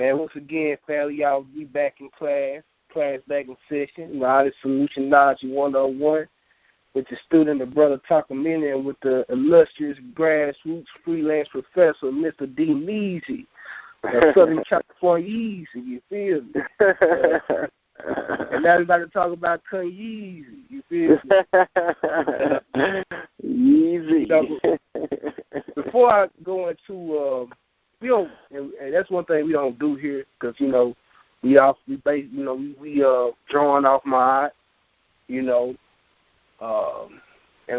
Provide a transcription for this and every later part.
Man, once again, family, y'all be back in class back in session. Now, it's Solutionology 101 with the student, the brother Takamini, and with the illustrious grassroots freelance professor, Mr. DMeezy, Southern California Easy, you feel me? And now we're about to talk about Kanye, you feel me? Easy. So, before I go into, we don't, and that's one thing we don't do here, because we drawing off my eye, and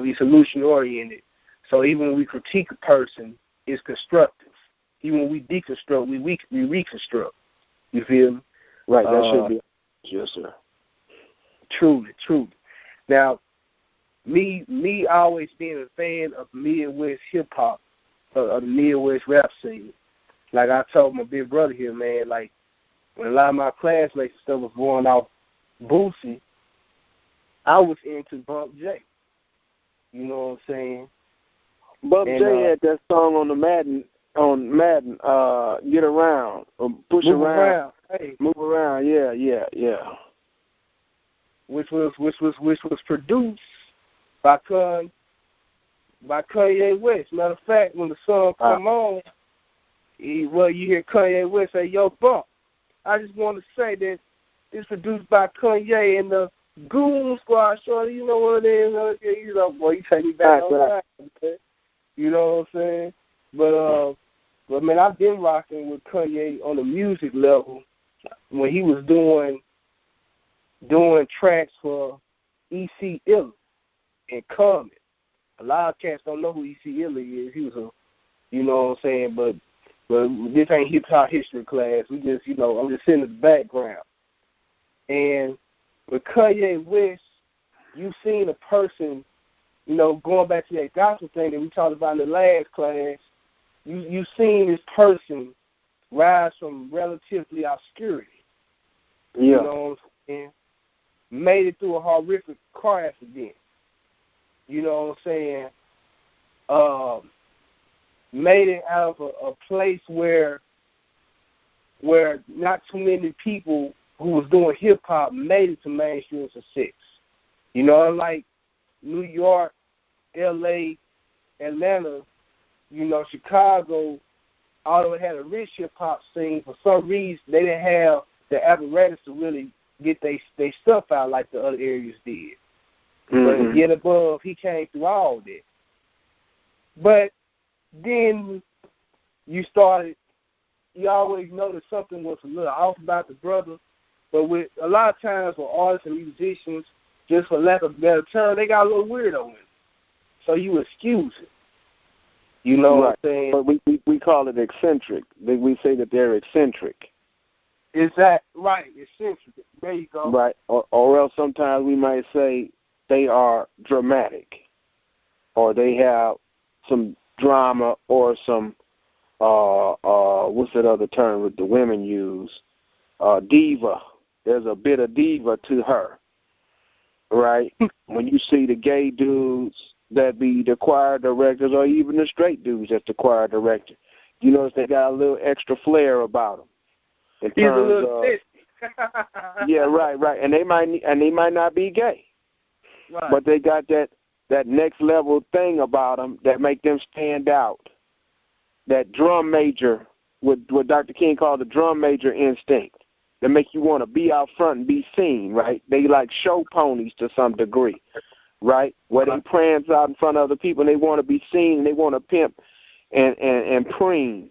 we solution oriented. So even when we critique a person, it's constructive. Even when we deconstruct, we reconstruct. You feel me? Right. That should be. Yes, sir. Truly. Now, me always being a fan of Midwest hip hop, of the Midwest rap scene. Like I told my big brother here, man, like when a lot of my classmates and stuff was going off Boosie, I was into Bump J. You know what I'm saying? Bump J had that song on the Madden, Get Around, or Push Around. Hey. Move around, yeah. Which was produced by Kanye West. Matter of fact, when the song come on, you hear Kanye West say, "Yo, Bump." I just want to say that it's produced by Kanye and the Goon Squad. Shorty, you know what it is? You know, boy, you take me back on time. You know what I'm saying? But man, I've been rocking with Kanye on the music level when he was doing tracks for E.C. Illa and Common. A lot of cats don't know who E.C. Illa is. He was you know what I'm saying? But this ain't hip hop history class. We just, I'm just sitting in the background. And with Kanye West, you've seen a person, going back to that gospel thing that we talked about in the last class. You've seen this person rise from relatively obscurity. Yeah. You know what I'm saying? Made it through a horrific car accident. You know what I'm saying? Made it out of a place where not too many people who was doing hip-hop made it to mainstream success. Unlike New York, L.A., Atlanta, Chicago, although it had a rich hip-hop scene, for some reason they didn't have the apparatus to really get they stuff out like the other areas did. Mm-hmm. But yet above, he came through all that. But then you always noticed something was a little off about the brother. But with a lot of times with artists and musicians, just for lack of a better term, they got a little weirdo in it. So you excuse it. You know what I'm saying? But we call it eccentric. We say that they're eccentric. Is that right? Eccentric. There you go. Right. Or else sometimes we might say they are dramatic, or they have some drama or some what's that other term that the women use? Diva. There's a bit of diva to her, right? When you see the gay dudes that be the choir directors, or even the straight dudes that's the choir director, you notice they got a little extra flair about them. He's a little yeah, right. And they might not be gay, right. But they got that next level thing about them that make them stand out. That drum major, what Dr. King called the drum major instinct, that make you want to be out front and be seen, right? They like show ponies to some degree, right? Where they prance out in front of other people and they want to be seen and they want to pimp and preen,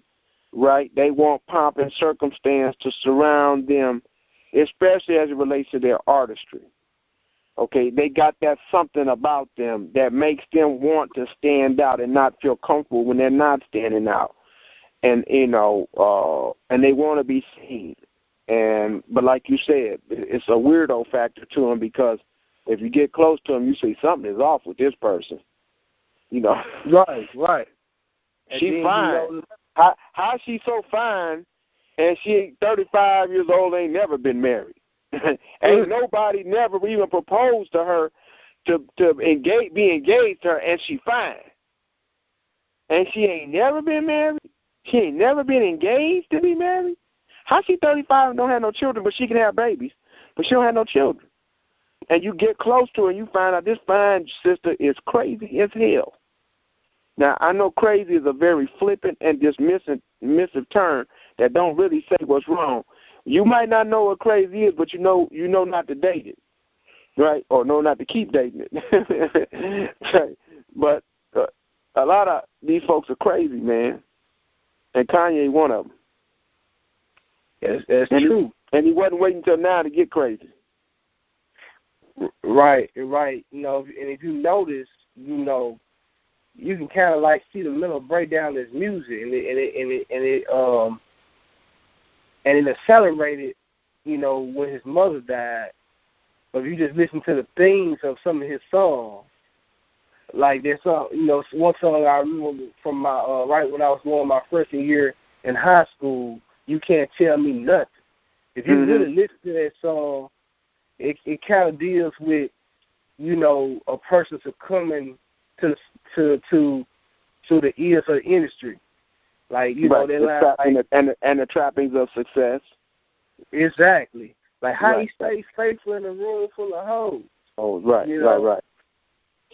right? They want pomp and circumstance to surround them, especially as it relates to their artistry. Okay, they got that something about them that makes them want to stand out and not feel comfortable when they're not standing out. And, and they want to be seen. But like you said, it's a weirdo factor to them, because if you get close to them, you see something is off with this person. Right. She fine. How she so fine, and she ain't 35 years old, ain't never been married. Ain't nobody never even proposed to her to be engaged to her, and she fine. And she ain't never been married? She ain't never been engaged to be married? How she 35 and don't have no children, but she can have babies, but she don't have no children? And you get close to her and you find out this fine sister is crazy as hell. Now, I know crazy is a very flippant and dismissive term that don't really say what's wrong. You might not know what crazy is, but you know not to date it, right? Or know not to keep dating it. Right. But a lot of these folks are crazy, man. And Kanye one of them. That's true. And he wasn't waiting until now to get crazy. Right. You know, and if you notice, you know, you can kind of like see the mental breakdown of his music, and it accelerated, you know, when his mother died. But if you just listen to the themes of some of his songs, like there's some, you know, one song I remember from my right when I was going my freshman year in high school, You Can't Tell Me Nothing. If you really listen to that song, it kind of deals with, you know, a person succumbing to the ears of the industry, like, you know, and the trappings of success. Exactly, like how he stays faithful in a room full of hoes. Oh, right, you know? right.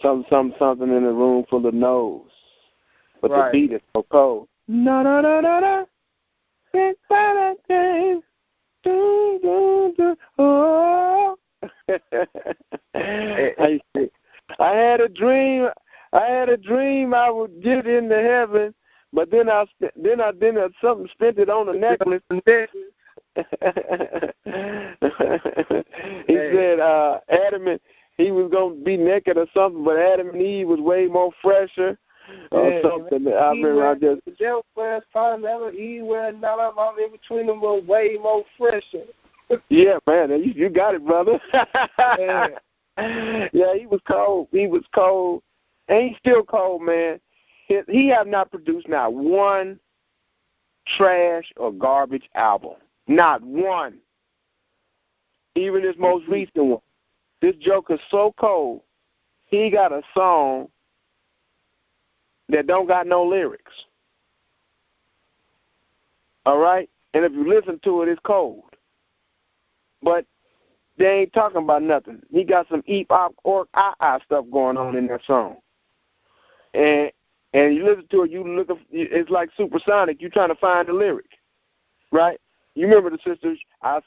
Something in a room full of no's, but the beat is so cold. No. Oh. I had a dream I would get into heaven, but then something spent it on a necklace. He said Adam, he was going to be naked or something, but Adam and Eve was way more fresher or something. The devil wears pineapple, Eve wears not all in between them were way more fresher. Yeah, man, you got it, brother. Yeah, he was cold. And he's still cold, man. He have not produced not one trash or garbage album. Not one. Even his most recent one. This joker's so cold, he got a song that don't got no lyrics. All right? And if you listen to it, it's cold. But they ain't talking about nothing. He got some eep-op or stuff going on in that song. And you listen to it, it's like supersonic. You're trying to find the lyric, right? You remember the sisters? Yeah,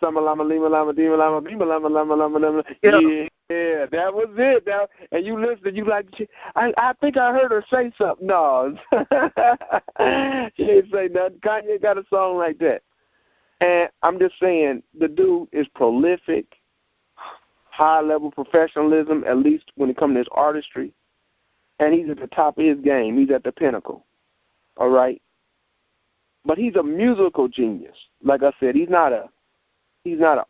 that was it. And you listen, you like, I think I heard her say something. No, she didn't say nothing. Kanye got a song like that. And I'm just saying, the dude is prolific, high-level professionalism, at least when it comes to his artistry. And he's at the top of his game. He's at the pinnacle, all right? But he's a musical genius. Like I said, he's not an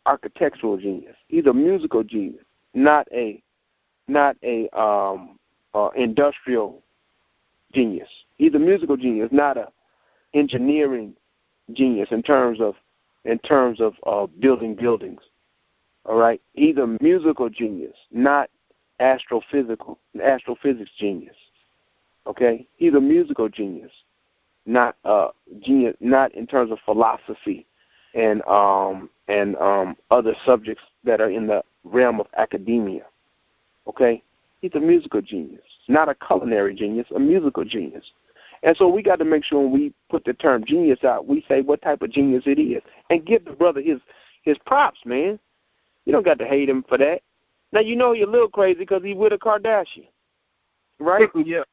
architectural genius. He's a musical genius, not a industrial genius. He's a musical genius, not a engineering genius in terms of building buildings. All right, he's a musical genius, not astrophysics genius. Okay, he's a musical genius, not genius, not in terms of philosophy and other subjects that are in the realm of academia. Okay, he's a musical genius, not a culinary genius, a musical genius. And so we got to make sure when we put the term genius out, we say what type of genius it is, and give the brother his props, man. You don't got to hate him for that. Now, you know you're a little crazy because he's with a Kardashian, right? Yeah.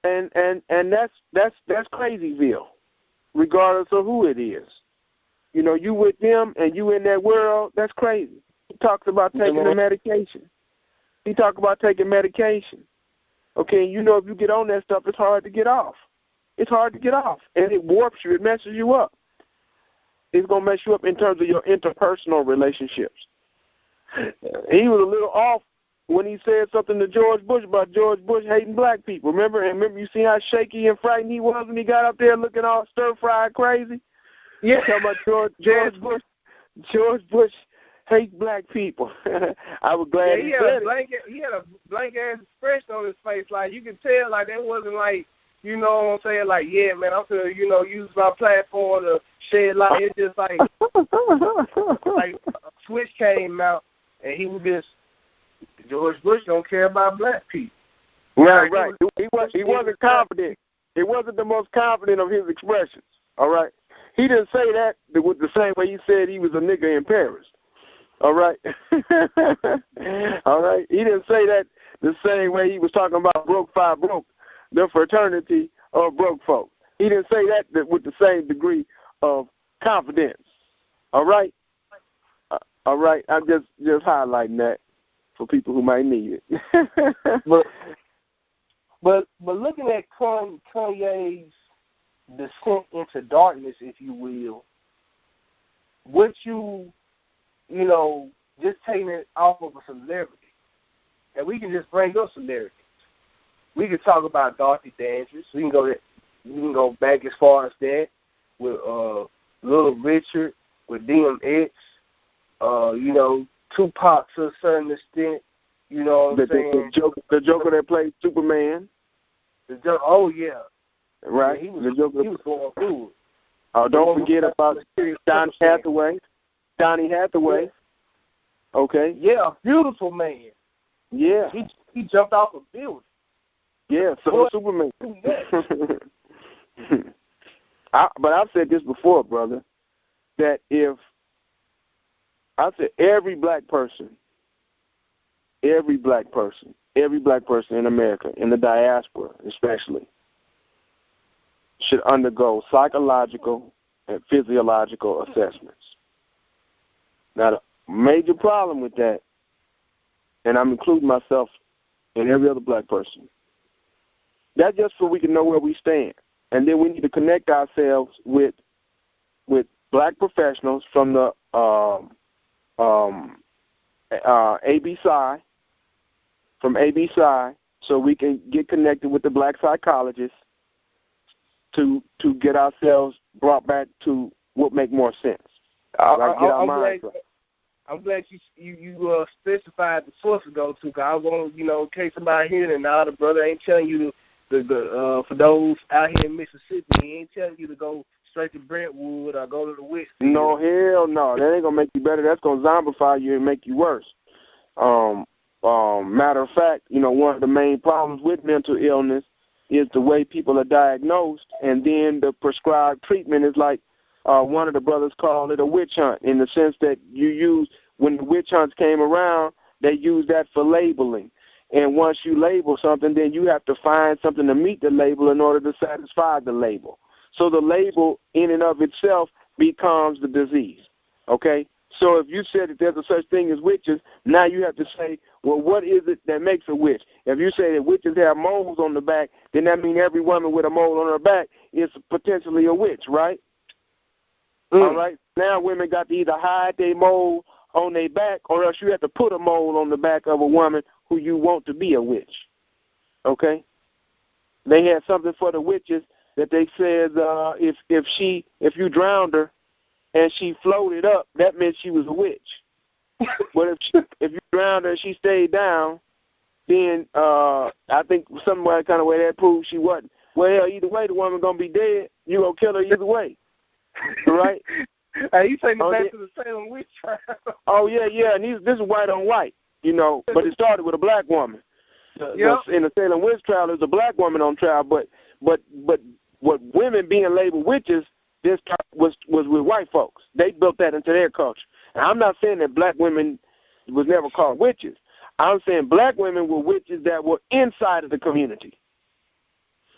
And that's Crazyville, regardless of who it is. You know, you with them and you in that world, that's crazy. He talks about taking the medication. He talks about taking medication. Okay, you know if you get on that stuff, it's hard to get off. It's hard to get off, and it warps you. It messes you up. It's going to mess you up in terms of your interpersonal relationships. He was a little off when he said something to George Bush about George Bush hating black people. Remember you see how shaky and frightened he was when he got up there looking all stir-fried crazy? Yeah. Talking about George Bush hates black people. I was glad he said it. He had a blank ass expression on his face. Like, you could tell, like, that wasn't like you know what I'm saying? Like, yeah, man, I'm gonna, you know, use my platform to shed light. It's just like Switch came out, and he was just, George Bush don't care about black people. Right, right. He wasn't confident. He wasn't the most confident of his expressions. All right. He didn't say that with the same way he said he was a nigga in Paris. All right. All right. He didn't say that the same way he was talking about broke five broke, the fraternity of broke folk. He didn't say that with the same degree of confidence. All right. All right. I'm just highlighting that for people who might need it. But looking at Kanye's descent into darkness, if you will, what you know, just taking it off of a celebrity, and we can just bring up celebrities. We can talk about Dorothy Dandridge. We can go back as far as that with Little Richard, with DMX, you know, Tupac to a certain extent. You know what I'm saying? The Joker that played Superman. Oh, yeah. Right. Yeah, the Joker. He was going through it. Oh, don't forget about Donny Hathaway. Okay. Yeah, beautiful man. Yeah. He jumped off a building. Yeah, so Superman. But I've said this before, brother, that every black person in America, in the diaspora especially, should undergo psychological and physiological assessments. Now, the major problem with that, and I'm including myself and every other black person, that's just so we can know where we stand. And then we need to connect ourselves with black professionals from the ABC, so we can get connected with the black psychologists to get ourselves brought back to what make more sense. I'm glad you specified the source to go to, because I was going to, you know, in case somebody here and now the brother ain't telling you for those out here in Mississippi, he ain't telling you to go straight to Brentwood or go to the West. No, hell no. That ain't going to make you better. That's going to zombify you and make you worse. Matter of fact, you know, one of the main problems with mental illness is the way people are diagnosed, and then the prescribed treatment is like one of the brothers called it a witch hunt, in the sense that when the witch hunts came around, they used that for labeling. And once you label something, then you have to find something to meet the label in order to satisfy the label. So the label in and of itself becomes the disease, okay? So if you said that there's a such thing as witches, now you have to say, well, what is it that makes a witch? If you say that witches have moles on the back, then that means every woman with a mole on her back is potentially a witch, right? All right? Now women got to either hide their mole on their back, or else you have to put a mole on the back of a woman who you want to be a witch, okay? They had something for the witches that they said if you drowned her and she floated up, that meant she was a witch. But if you drowned her and she stayed down, then I think some kind of way that proves she wasn't. Well, either way, the woman gonna be dead. You gonna kill her either way, right? Hey, you taking it back to the Salem witch trial? Oh yeah, and this is white on white, you know. But it started with a black woman. In the Salem witch trial, there's a black woman on trial, but what women being labeled witches, this was with white folks. They built that into their culture. And I'm not saying that black women was never called witches. I'm saying black women were witches that were inside of the community.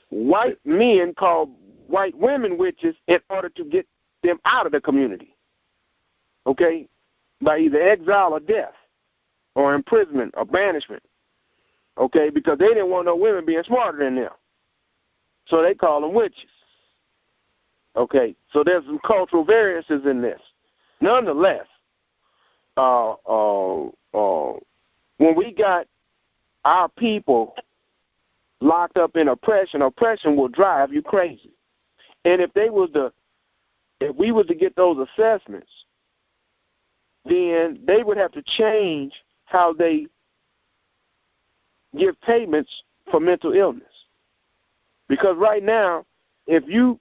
White men called white women witches in order to get them out of the community, okay, by either exile or death or imprisonment or banishment, okay, because they didn't want no women being smarter than them. So they call them witches. Okay, so there's some cultural variances in this. Nonetheless, when we got our people locked up in oppression will drive you crazy. And if we were to get those assessments, then they would have to change how they give payments for mental illness. Because right now, if you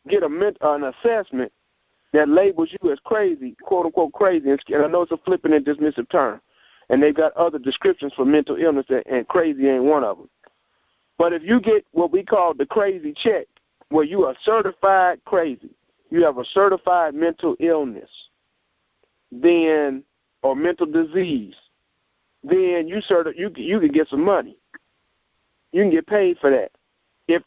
get an assessment that labels you as crazy, quote-unquote crazy, and I know it's a flippant and dismissive term, and they've got other descriptions for mental illness, and crazy ain't one of them. But if you get what we call the crazy check, where you are certified crazy, you have a certified mental illness, then, or mental disease, then you can get some money. You can get paid for that. If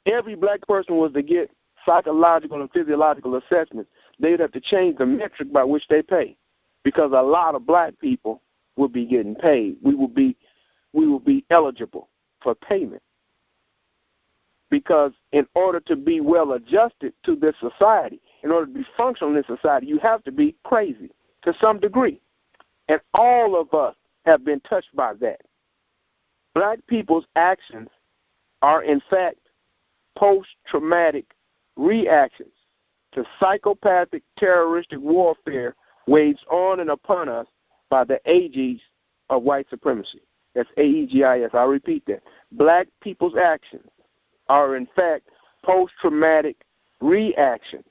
every black person was to get psychological and physiological assessments, they'd have to change the metric by which they pay, because a lot of black people would be getting paid. We will be eligible for payment, because in order to be well adjusted to this society, in order to be functional in this society, you have to be crazy to some degree, and all of us have been touched by that. Black people's actions are in fact post-traumatic reactions to psychopathic terroristic warfare waged on and upon us by the AGs of white supremacy. That's AEGIS. I'll repeat that. Black people's actions are in fact post-traumatic reactions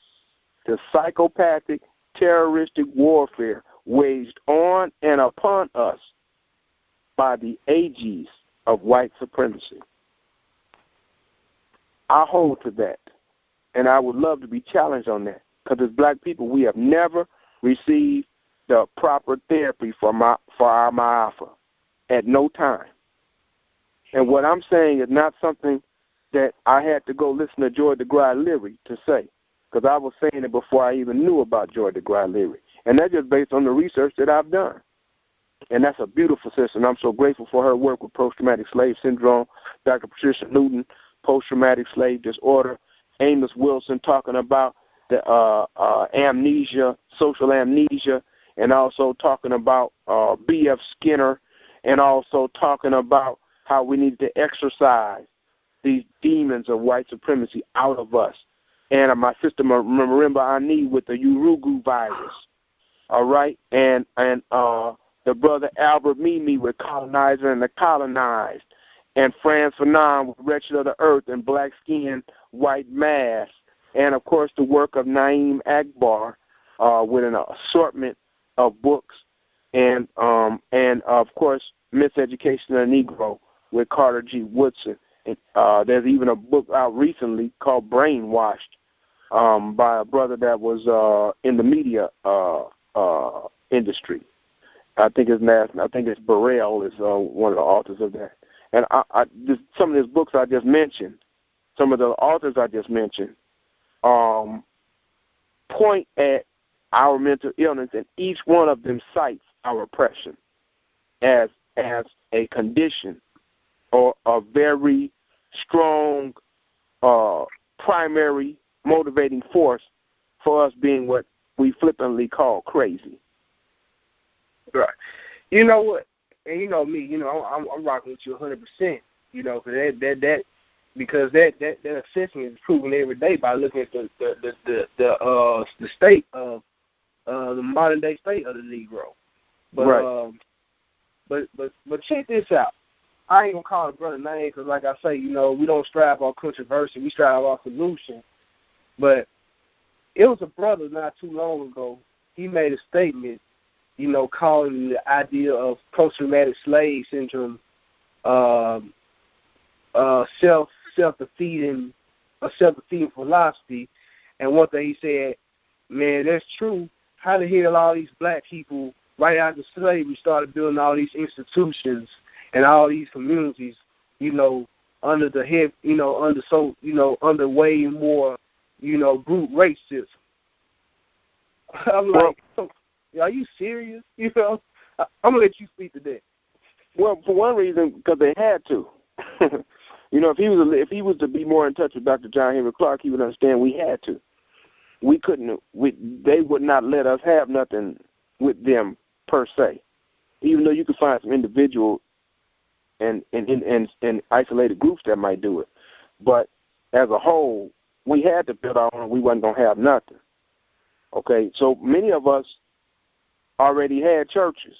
to psychopathic terroristic warfare waged on and upon us by the AGs of white supremacy. I hold to that, and I would love to be challenged on that, because as black people, we have never received the proper therapy for our myopathy at no time. And what I'm saying is not something that I had to go listen to Joy DeGraw Leary to say, because I was saying it before I even knew about Joy DeGraw Leary. And that's just based on the research that I've done. And that's a beautiful sister, and I'm so grateful for her work with post-traumatic slave syndrome, Dr. Patricia Newton, post-traumatic slave disorder, Amos Wilson talking about the amnesia, social amnesia, and also talking about B.F. Skinner, and also talking about how we need to exorcise these demons of white supremacy out of us. And my sister Marimba Ani with the Urugu virus, all right, and the brother Albert Mimi with Colonizer and the Colonized, and Frantz Fanon with Wretched of the Earth and Black Skin, White Mass, and, of course, the work of Naeem Akbar with an assortment of books, and of course, Miseducation of the Negro with Carter G. Woodson. And, there's even a book out recently called Brainwashed by a brother that was in the media industry. I think it's Burrell is one of the authors of that. And some of these books I just mentioned, some of the authors I just mentioned, point at our mental illness, and each one of them cites our oppression as a condition or a very strong primary motivating force for us being what we flippantly call crazy. Right. You know what? And you know me. You know I'm rocking with you 100%. You know, for that because that assessment is proven every day by looking at the state of the modern day state of the Negro. But right. But check this out. I ain't gonna call the brother name because, like I say, you know, we don't strive on controversy. We strive on solution. But it was a brother not too long ago. He made a statement, you know, calling the idea of post-traumatic slave syndrome self-defeating philosophy. And one thing he said, man, that's true. How the hell all these black people right after slavery started building all these institutions and all these communities, you know, under the head, you know, under way more, you know, brute racism. I'm like, are you serious? You know, I'm gonna let you speak to that. Well, for one reason, because they had to. You know, if he was to be more in touch with Dr. John Henry Clark, he would understand we had to. We couldn't. They would not let us have nothing with them per se, even though you could find some individual and isolated groups that might do it. But as a whole, we had to build our own. We wasn't gonna have nothing. Okay, so many of us already had churches.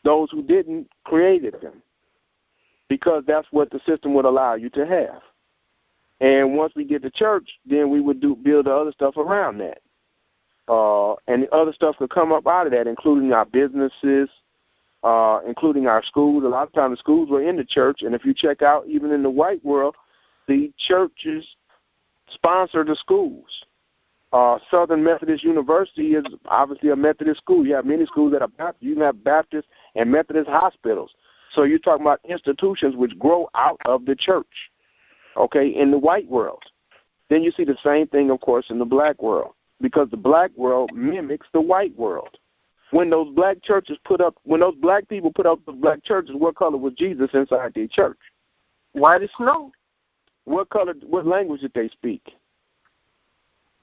Those who didn't created them. because that's what the system would allow you to have. And once we get to church, then we would build the other stuff around that. And the other stuff could come up out of that, including our businesses, including our schools. A lot of times the schools were in the church, and if you check out, even in the white world, the churches sponsor the schools. Southern Methodist University is obviously a Methodist school. You have many schools that are Baptist. You can have Baptist and Methodist hospitals. So you're talking about institutions which grow out of the church, okay, in the white world. Then you see the same thing, of course, in the black world, because the black world mimics the white world. When those black churches when those black people put up the black churches, what color was Jesus inside their church? White as snow. What language did they speak?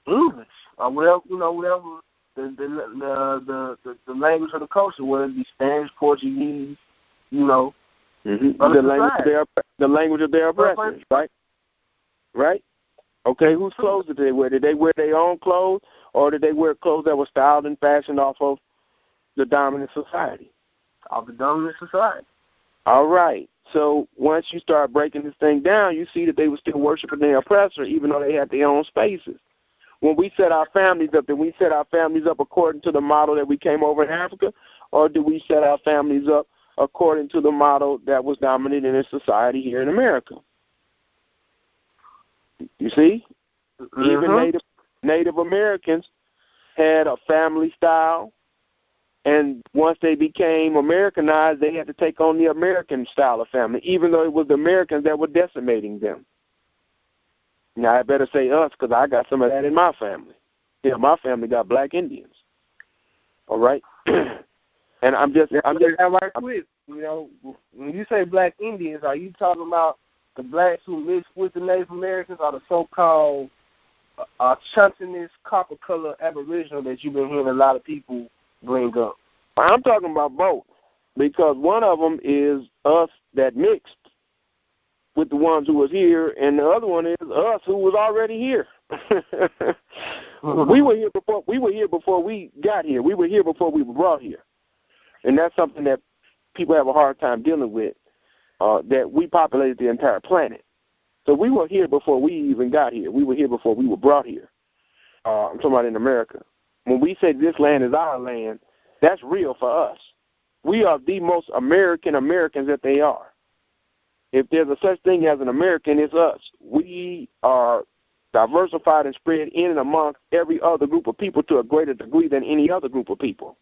English, or whatever, whatever the language of the culture, whether it be Spanish, Portuguese, Mm-hmm. The language of their oppressors, right? Right? Okay, whose clothes did they wear? Did they wear their own clothes, or did they wear clothes that were styled and fashioned off of the dominant society? Of the dominant society. All right. So once you start breaking this thing down, you see that they were still worshiping their oppressor, even though they had their own spaces. When we set our families up, did we set our families up according to the model that we came over in Africa, or do we set our families up according to the model that was dominant in this society here in America? You see? Mm-hmm. Even Native Americans had a family style, and once they became Americanized, they had to take on the American style of family, even though it was the Americans that were decimating them. Now, I better say us, because I got some of that in my family. Yeah, my family got black Indians. All right? And I'm just when you say black Indians, are you talking about the blacks who mixed with the Native Americans, or the so-called chuntiness, copper color aboriginal that you've been hearing a lot of people bring up? I'm talking about both, because one of them is us that mixed with the ones who was here, and the other one is us who was already here. We were here before we got here. We were here before we were brought here. And that's something that people have a hard time dealing with, that we populated the entire planet. So we were here before we even got here. We were here before we were brought here. I'm talking about in America. When we say this land is our land, that's real for us. We are the most Americans that they are. If there's a such thing as an American, it's us. We are diversified and spread in and amongst every other group of people to a greater degree than any other group of people.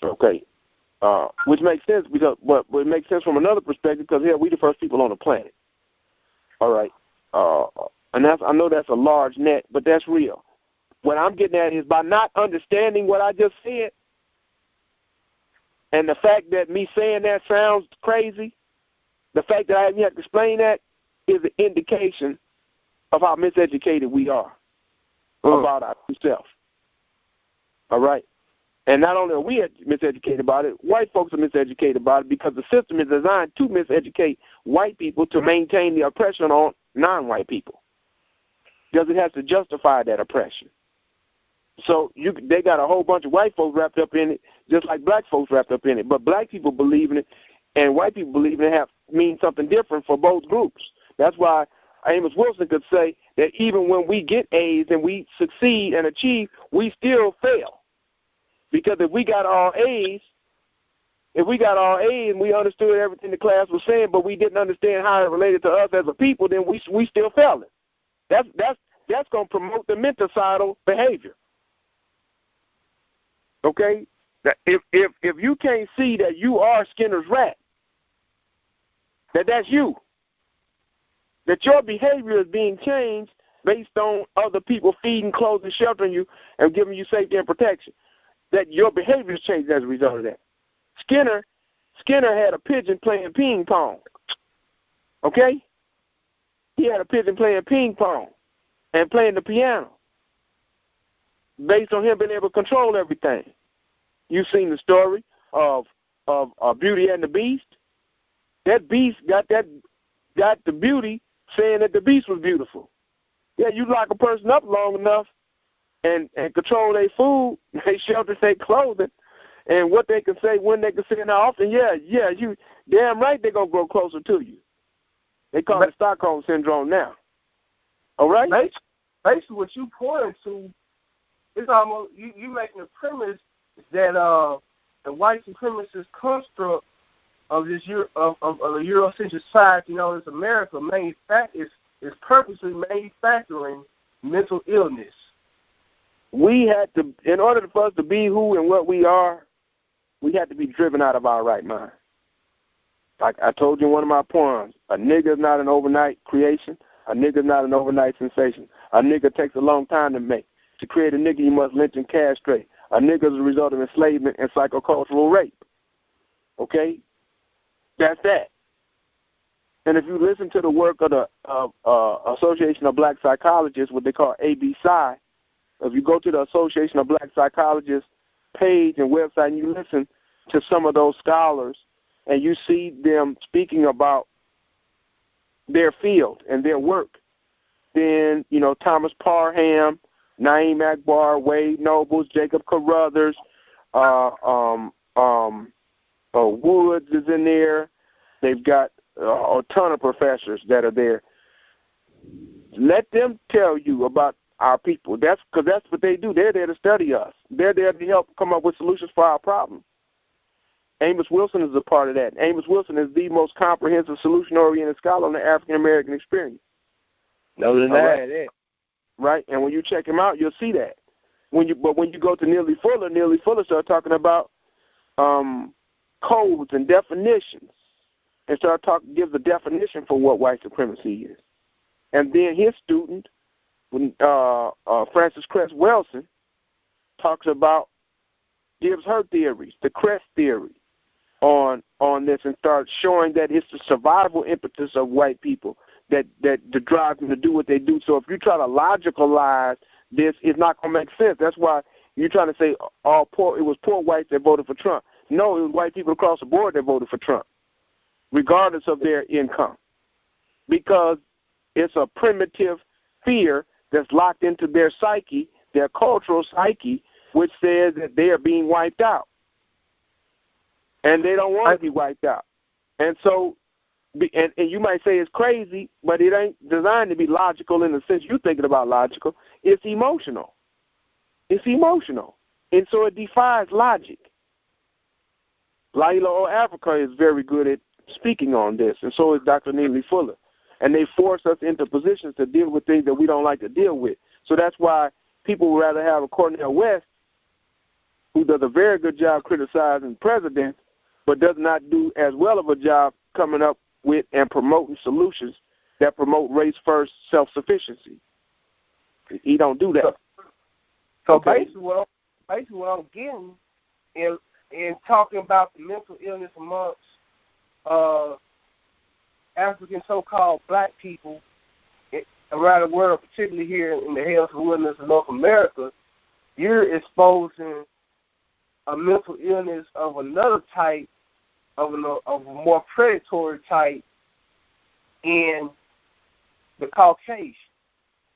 Okay, which makes sense because it makes sense from another perspective, because we the first people on the planet. All right, and I know that's a large net, but that's real. What I'm getting at is, by not understanding what I just said, and the fact that me saying that sounds crazy, the fact that I haven't yet explained that is an indication of how miseducated we are about our true self. All right? And not only are we miseducated about it, white folks are miseducated about it, because the system is designed to miseducate white people to maintain the oppression on non-white people, because it has to justify that oppression. So they got a whole bunch of white folks wrapped up in it, just like black folks wrapped up in it. But black people believe in it, and white people believe in it means something different for both groups. That's why Amos Wilson could say that even when we get A's and we succeed and achieve, we still fail. Because if we got all A's and we understood everything the class was saying, but we didn't understand how it related to us as a people, then we still failing. That's going to promote the mental behavior. Okay? If you can't see that you are Skinner's rat, that's you, that your behavior is being changed based on other people feeding, clothing, sheltering you, and giving you safety and protection, that your behavior is changed as a result of that. Skinner had a pigeon playing ping pong. Okay? He had a pigeon playing ping pong and playing the piano based on him being able to control everything. You've seen the story of Beauty and the Beast. That beast got the beauty saying that the beast was beautiful. Yeah, you lock a person up long enough and control their food, their shelter, their clothing, and what they can say, when they can say, and how often, you damn right they're going to grow closer to you. They call it Stockholm Syndrome now. All right? Basically, what you pointing to is almost, you making a premise that the white supremacist construct of this of a Eurocentric society known as America is purposely manufacturing mental illness. We had to, in order for us to be who and what we are, we had to be driven out of our right mind. Like I told you in one of my poems, a nigga is not an overnight creation. A nigga is not an overnight sensation. A nigga takes a long time to make. To create a nigga, you must lynch and castrate. A nigga is a result of enslavement and psychocultural rape. Okay? That's that. And if you listen to the work of the Association of Black Psychologists, what they call ABPSI, if you go to the Association of Black Psychologists page and website and you listen to some of those scholars and you see them speaking about their field and their work, then, Thomas Parham, Naeem Akbar, Wade Nobles, Jacob Carruthers, Woods is in there. They've got a ton of professors that are there. Let them tell you about our people. That's because that's what they do. They're there to study us. They're there to help come up with solutions for our problems. Amos Wilson is a part of that. Amos Wilson is the most comprehensive, solution-oriented scholar on the African-American experience. No denying that. Right? And when you check him out, you'll see that. But when you go to Neely Fuller starts talking about codes and definitions and gives a definition for what white supremacy is. And then his student, Frances Cress Welsing, gives her theories, the Cress theory, on this, and starts showing that it's the survival impetus of white people that drives them to do what they do. So if you try to logicalize this, it's not going to make sense. That's why you're trying to say it was poor whites that voted for Trump. No, it was white people across the board that voted for Trump, regardless of their income, because it's a primitive fear that's locked into their psyche, their cultural psyche, which says that they are being wiped out. And they don't want to be wiped out. And so, and you might say it's crazy, but it ain't designed to be logical in the sense you're thinking about logical. It's emotional. It's emotional. And so it defies logic. Laila O. Africa is very good at speaking on this, and so is Dr. Neely Fuller. And they force us into positions to deal with things that we don't like to deal with. So that's why people would rather have a Cornel West, who does a very good job criticizing presidents, but does not do as well of a job coming up with and promoting solutions that promote race-first self-sufficiency. He don't do that. So basically what I'm getting in talking about the mental illness amongst African so-called black people around the world, particularly here in the health and wilderness of North America, you're exposing a mental illness of another type, of a more predatory type in the Caucasian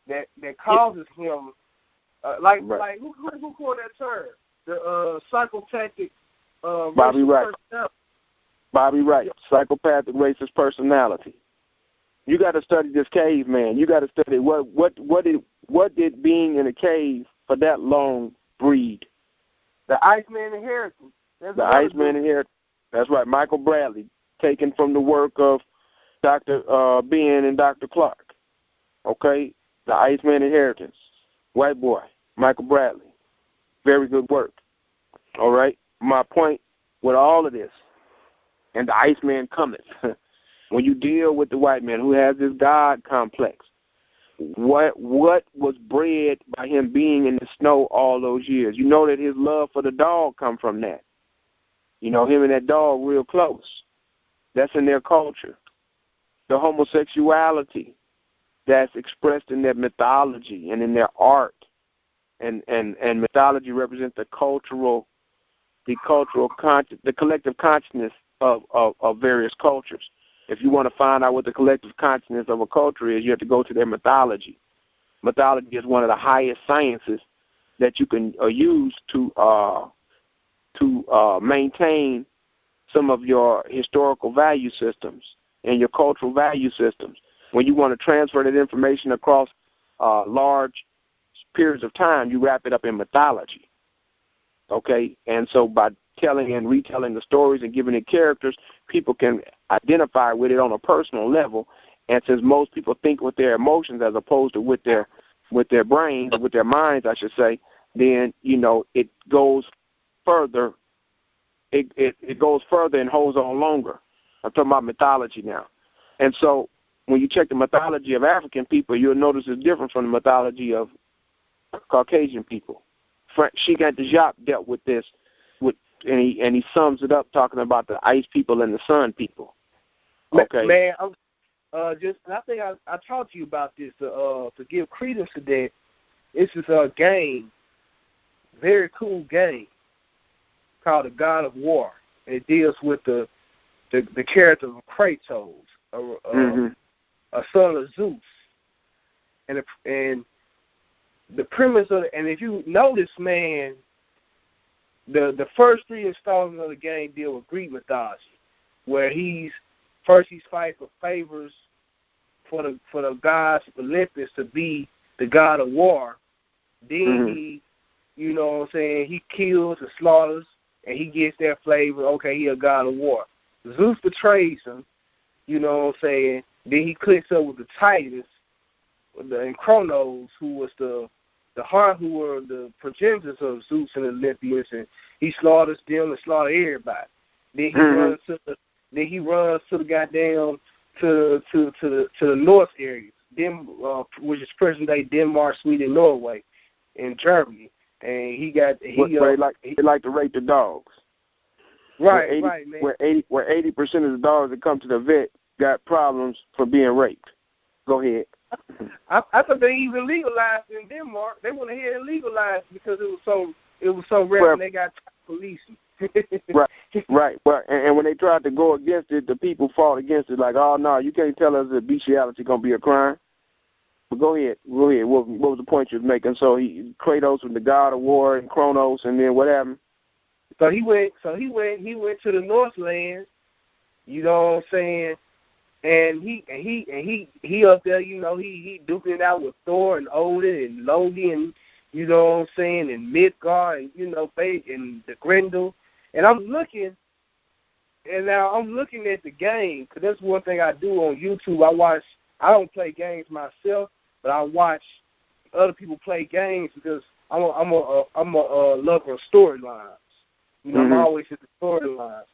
that causes him, like who called that term? The psychopathic Bobby Wright. Bobby Wright, psychopathic racist personality. You got to study this caveman. You got to study what did being in a cave for that long breed. The Iceman inheritance. The Iceman inheritance. That's right. Michael Bradley, taken from the work of Dr. Ben and Dr. Clark. Okay? The Iceman inheritance. White boy, Michael Bradley. Very good work. All right? My point with all of this, and the Iceman cometh, when you deal with the white man who has this God complex, what was bred by him being in the snow all those years? You know that his love for the dog come from that. You know, him and that dog real close. That's in their culture. The homosexuality that's expressed in their mythology and in their art. And mythology represents the collective consciousness of various cultures. If you want to find out what the collective consciousness of a culture is, you have to go to their mythology. Mythology is one of the highest sciences that you can use to to maintain some of your historical value systems and your cultural value systems. When you want to transfer that information across large periods of time, you wrap it up in mythology. Okay? And so by telling and retelling the stories and giving it characters, people can identify with it on a personal level. And since most people think with their emotions as opposed to with their brains, with their minds, I should say, then, you know, it goes further. It goes further and holds on longer. I'm talking about mythology now. And so when you check the mythology of African people, you'll notice it's different from the mythology of Caucasian people. She got the Jacques dealt with this, and he sums it up talking about the ice people and the sun people. Okay, man. I think I talked to you about this to give credence to that. This is a game, very cool game called The God of War. It deals with the character of Kratos, a son of Zeus, and the premise of it. And if you notice, man, the first 3 installments of the game deal with Greek mythology, where he's fighting for favors for the gods of Olympus to be the god of war. Then he, you know what I'm saying, he kills and slaughters, and he gets that flavor. Okay, he a god of war. Zeus betrays him, you know what I'm saying. Then he clicks up with the Titans and Kronos, who was the who were the progenitors of Zeus and Olympians, and he slaughters them and slaughters everybody. Then he runs to the goddamn to the north area, which is present day Denmark, Sweden, Norway, and Germany. And he like to rape the dogs. Right, man. Where 80% of the dogs that come to the vet got problems for being raped. Go ahead. I thought they even legalized in Denmark. They went ahead and legalized because it was so rare, and they got policing. Right. Well, and when they tried to go against it, the people fought against it. Like, oh no, you can't tell us that bestiality gonna be a crime. But go ahead. What was the point you was making? So Kratos was the god of war, and Kronos, and then what happened? So he went to the Northland. You know what I'm saying? And he up there, you know, he duking it out with Thor and Odin and Loki and, you know what I'm saying, and Midgard and, you know, and the Grendel. And I'm looking at the game, because that's one thing I do on YouTube. I don't play games myself, but I watch other people play games because I'm a lover of storylines. You know, I'm always into storylines.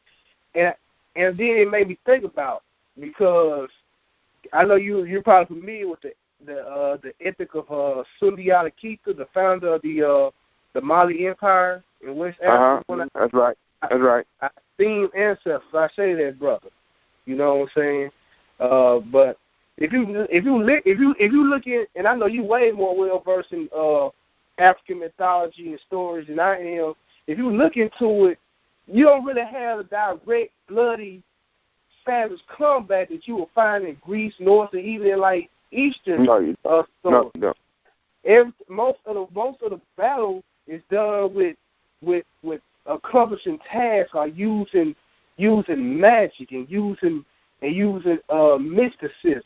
And then it made me think about, because I know you're probably familiar with the ethic of Solutionology, the founder of the Mali Empire in West Africa. That's right. I seen ancestors. I say that, brother. You know what I'm saying? But if you look at, and I know you way more well versed in African mythology and stories than I am. If you look into it, you don't really have a direct bloody savage combat that you will find in Greece, North, and even in like Eastern. No. Most of the battle is done with accomplishing tasks, or using magic and using mysticism.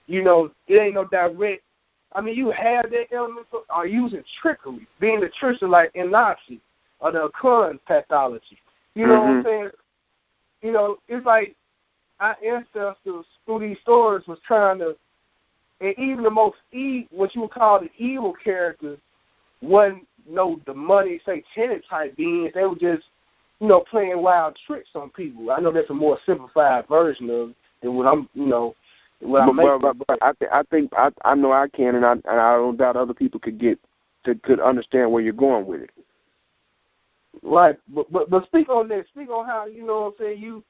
You know, it ain't no direct. I mean, you have that element or using trickery, being the trickster like in Nazi or the Afrikan pathology. You know what I'm saying? You know, it's like our ancestors through these stories was trying to, and even the most what you would call the evil characters wasn't the money satanic type beings. They were just, you know, playing wild tricks on people. I know that's a more simplified version of than what I'm, you know, what I'm making. But I know I can, and I don't doubt other people could understand where you're going with it. Right, but speak on that. Speak on how, you know what I'm saying, you,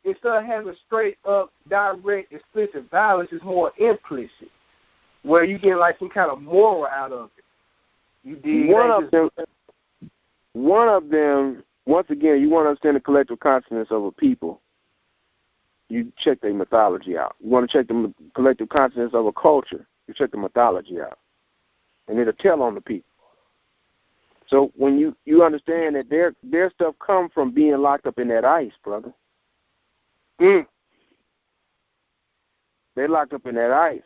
instead of having straight up, direct, explicit violence, it's more implicit, where you get like some kind of moral out of it. You did one of them. Once again, you want to understand the collective consciousness of a people. You check their mythology out. You want to check the collective consciousness of a culture. You check the mythology out, and it'll tell on the people. So when you understand that their stuff come from being locked up in that ice, brother. They're locked up in that ice.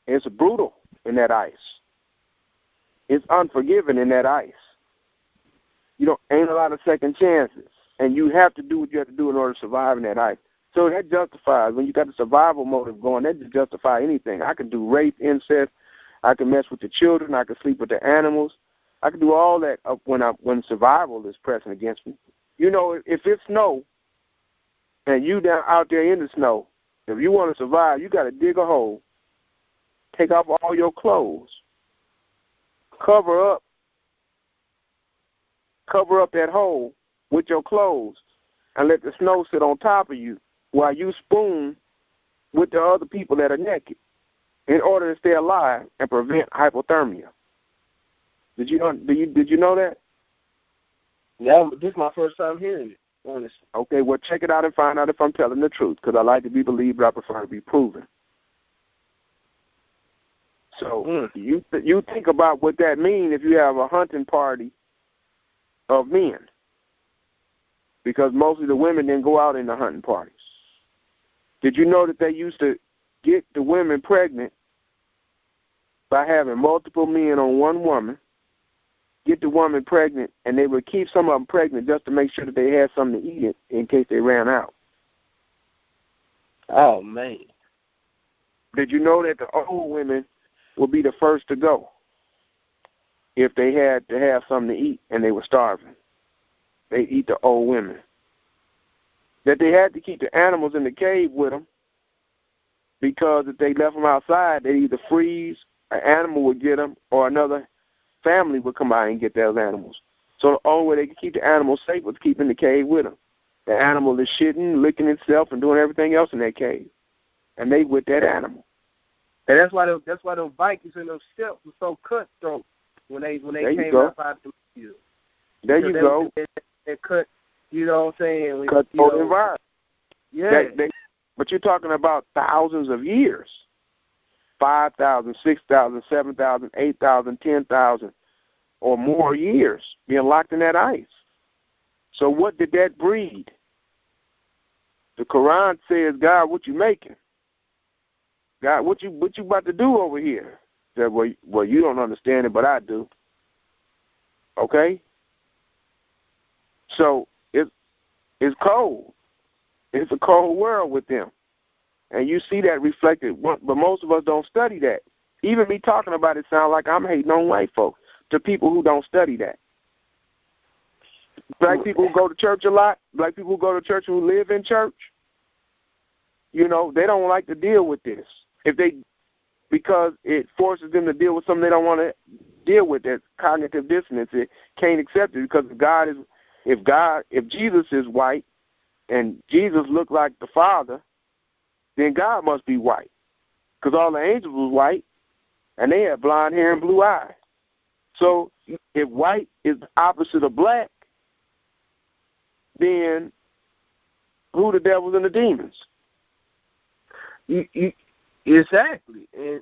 It's brutal in that ice. It's unforgiving in that ice. Ain't a lot of second chances. And you have to do what you have to do in order to survive in that ice. So that justifies, when you got the survival motive going, that just justify anything. I can do rape, incest. I can mess with the children. I can sleep with the animals. I can do all that when survival is pressing against me. If it's snow and you out there in the snow, if you want to survive, you got to dig a hole, take off all your clothes, cover up that hole with your clothes, and let the snow sit on top of you while you spoon with the other people that are naked in order to stay alive and prevent hypothermia. Did you know that? Yeah, this is my first time hearing it, honestly. Okay, well, check it out and find out if I'm telling the truth, because I like to be believed, but I prefer to be proven. So you think about what that means if you have a hunting party of men, because mostly the women didn't go out in the hunting parties. Did you know that they used to get the women pregnant by having multiple men on one woman, get the woman pregnant, and they would keep some of them pregnant just to make sure that they had something to eat in case they ran out? Oh, man. Did you know that the old women would be the first to go if they had to have something to eat and they were starving? They eat the old women. That they had to keep the animals in the cave with them, because if they left them outside, they'd either freeze, an animal would get them, or another family would come by and get those animals. So the only way they could keep the animals safe was keeping the cave with them. The animal is shitting, licking itself, and doing everything else in that cave, and they with that animal. And that's why those Vikings and those steps were so cutthroat when they came outside the field. There you go. They cut, you know what I'm saying? Cutthroat environment. Yeah. But you're talking about thousands of years. 5,000, 6,000, 7,000, 8,000, 10,000, or more years being locked in that ice. So what did that breed? The Quran says, God, what you making? God, what you about to do over here? That well, you don't understand it, but I do. Okay? So it's cold. It's a cold world with them. And you see that reflected, but most of us don't study that. Even me talking about it sounds like I'm hating on white folks, to people who don't study that. Black people who go to church a lot, black people who go to church who live in church, they don't like to deal with this. Because it forces them to deal with something they don't want to deal with, that cognitive dissonance. It can't accept it, because if Jesus is white and Jesus looked like the Father, then God must be white, because all the angels was white, and they had blonde hair and blue eyes. So if white is the opposite of black, then who the devils and the demons? Exactly. And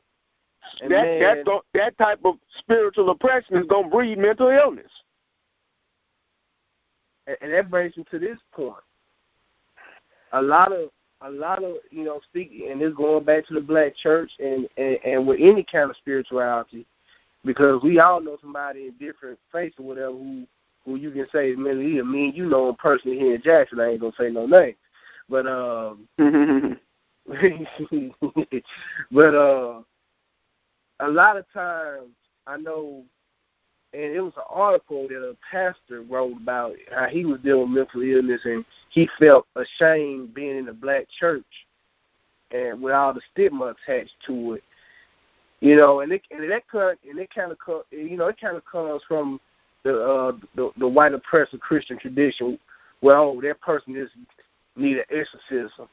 that type of spiritual oppression is going to breed mental illness. And that brings me to this point. A lot of speaking, and this going back to the black church and with any kind of spirituality, because we all know somebody in different faiths or whatever who you can say, man, me and you know him personally here in Jackson. I ain't gonna say no name, but but a lot of times I know, and it was an article that a pastor wrote about how he was dealing with mental illness, and he felt ashamed being in the black church and with all the stigma attached to it, and it kind of comes from the white oppressive Christian tradition, where that person just need an exorcism,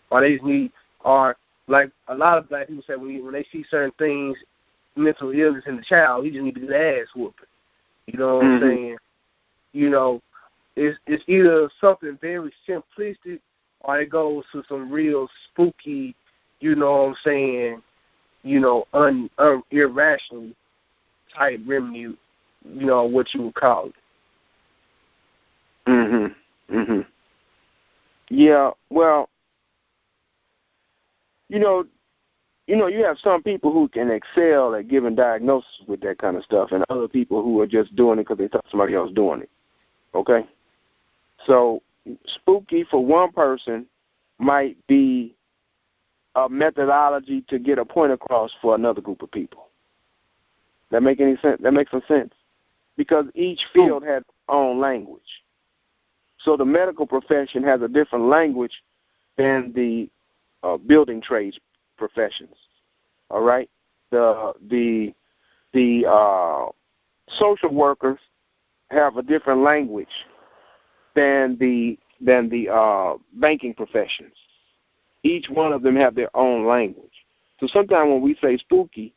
or they just need, or like a lot of black people say when they see certain things, mental illness in the child, he just need to get ass whooping. You know what I'm saying? It's either something very simplistic, or it goes to some real spooky, irrational type remedy what you would call it. Yeah, well, you have some people who can excel at giving diagnosis with that kind of stuff, and other people who are just doing it because they thought somebody else doing it. Okay? So spooky for one person might be a methodology to get a point across for another group of people. That make any sense? That makes some sense. Because each field has its own language. So the medical profession has a different language than the building trades professions. All right? The social workers have a different language than the banking professions. Each one of them have their own language. So sometimes when we say spooky,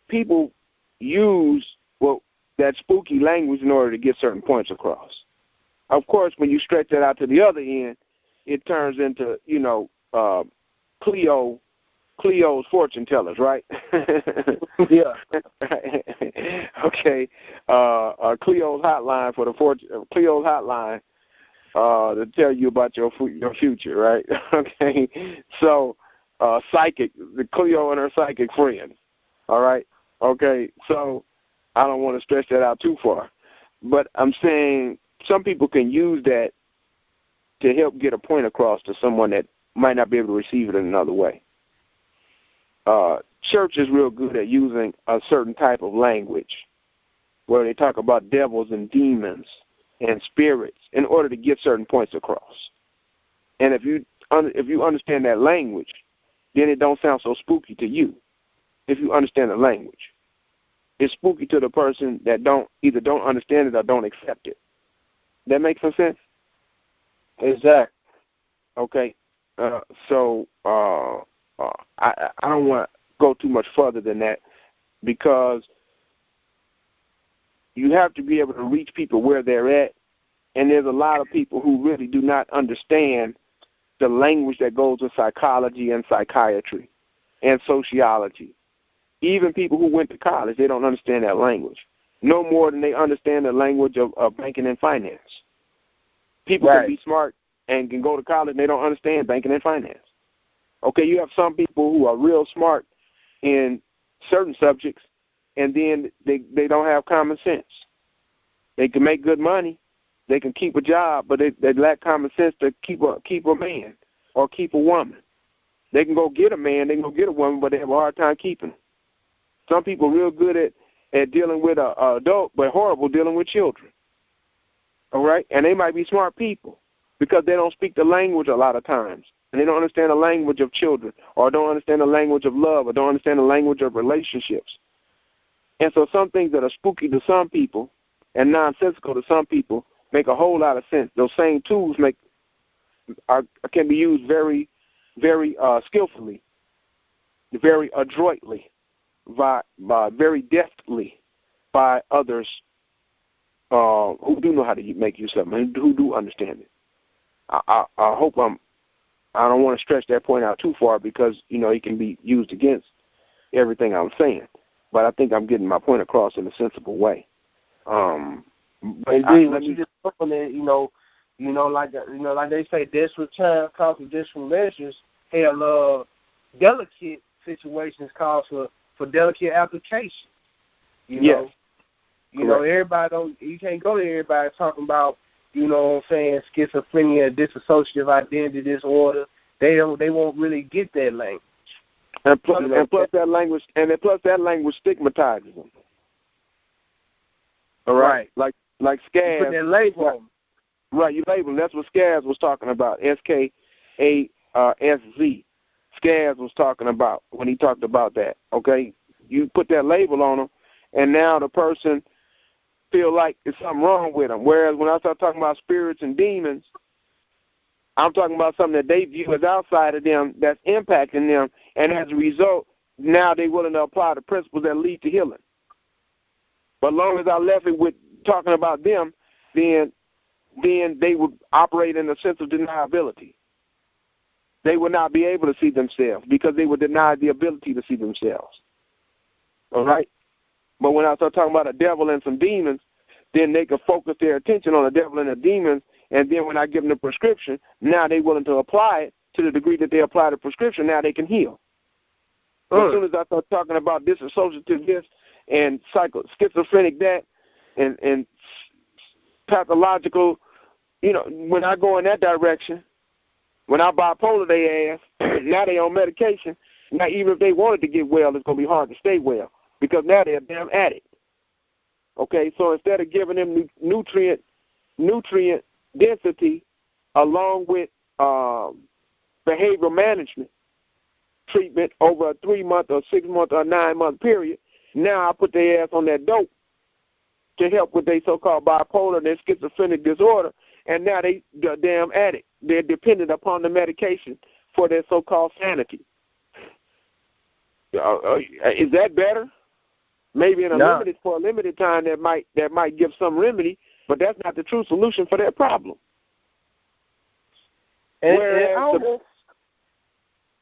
people use that spooky language in order to get certain points across. Of course, when you stretch that out to the other end, it turns into, Cleo's fortune tellers, right? Yeah. Okay. Cleo's hotline Cleo's hotline to tell you about your future, right? Okay. So, psychic, the Cleo and her psychic friends. All right. Okay. So, I don't want to stretch that out too far, but I'm saying some people can use that to help get a point across to someone that might not be able to receive it in another way. Church is real good at using a certain type of language where they talk about devils and demons and spirits in order to get certain points across. And if you understand that language, then it don't sound so spooky to you. If you understand the language, it's spooky to the person that either don't understand it or don't accept it. That makes some sense? Exactly. Okay. So I don't want to go too much further than that, because you have to be able to reach people where they're at, and there's a lot of people who really do not understand the language that goes with psychology and psychiatry and sociology. Even people who went to college, they don't understand that language, no more than they understand the language of banking and finance. People can be smart and can go to college and they don't understand banking and finance. Okay, you have some people who are real smart in certain subjects, and then they don't have common sense. They can make good money, they can keep a job, but they lack common sense to keep a man or keep a woman. They can go get a man, they can go get a woman, but they have a hard time keeping them. Some people are real good at dealing with an adult, but horrible dealing with children. All right? And they might be smart people because they don't speak the language a lot of times. And they don't understand the language of children, or don't understand the language of love, or don't understand the language of relationships. And so some things that are spooky to some people and nonsensical to some people make a whole lot of sense. Those same tools can be used very, very skillfully, very adroitly, by very deftly by others who do know how to make use of them and who do understand it. I hope I don't want to stretch that point out too far, because it can be used against everything I'm saying. But I think I'm getting my point across in a sensible way. Indeed, when you just open it, like they say, desperate time calls for desperate measures. Hell, delicate situations calls for delicate application. You know, everybody you can't go to everybody talking about, schizophrenia, dissociative identity disorder. They won't really get that language. And plus that language stigmatizes them. All right. Like scaz. You put that label on them. Right, you label them. That's what Scaz was talking about. SKASZ. Scaz was talking about when he talked about that. Okay, you put that label on them, and now the person feel like there's something wrong with them. Whereas when I start talking about spirits and demons, I'm talking about something that they view as outside of them, that's impacting them, and as a result, now they're willing to apply the principles that lead to healing. But as long as I left it with talking about them, then they would operate in a sense of deniability. They would not be able to see themselves because they would deny the ability to see themselves. All right? But when I start talking about a devil and some demons, then they can focus their attention on the devil and the demons, and then when I give them the prescription, now they're willing to apply it to the degree that they apply the prescription, now they can heal. As soon as I start talking about dissociative this and schizophrenic that and pathological, when I go in that direction, when I bipolar they ass, now they on medication. Now even if they wanted to get well, it's going to be hard to stay well because now they're a damn addict. Okay, so instead of giving them nutrient density along with behavioral management treatment over a 3-month or 6-month or 9-month period, now I put their ass on that dope to help with their so-called bipolar and their schizophrenic disorder, and now they're damn addict. They're dependent upon the medication for their so-called sanity. Is that better? Maybe in for a limited time that might give some remedy, but that's not the true solution for their problem.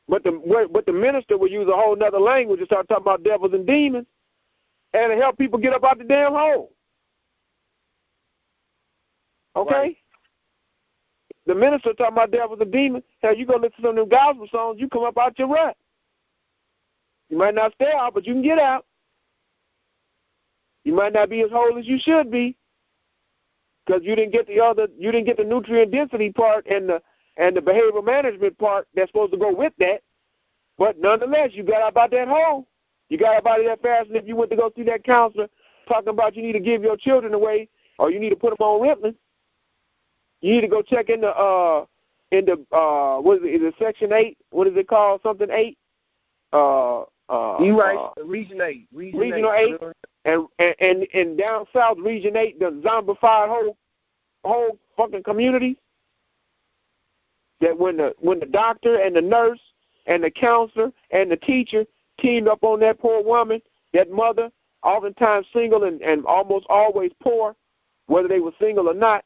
But the minister will use a whole nother language and start talking about devils and demons, and to help people get up out the damn hole. Okay? Right. The minister talking about devils and demons. Hell, you go listen to some of them gospel songs, you come up out your rut. You might not stay out, but you can get out. You might not be as whole as you should be because you didn't get the nutrient density part and the behavioral management part that's supposed to go with that. But nonetheless, you got about that hole. You got about that fast, and if you went to go see that counselor talking about you need to give your children away or you need to put them on Ritalin, you need to go check in the what is it? Is it Section 8? What is it called? Something 8? You right. Region 8. Regional 8. And down south, Region 8, the zombified whole fucking community. That when the doctor and the nurse and the counselor and the teacher teamed up on that poor woman, that mother, oftentimes single and almost always poor, whether they were single or not,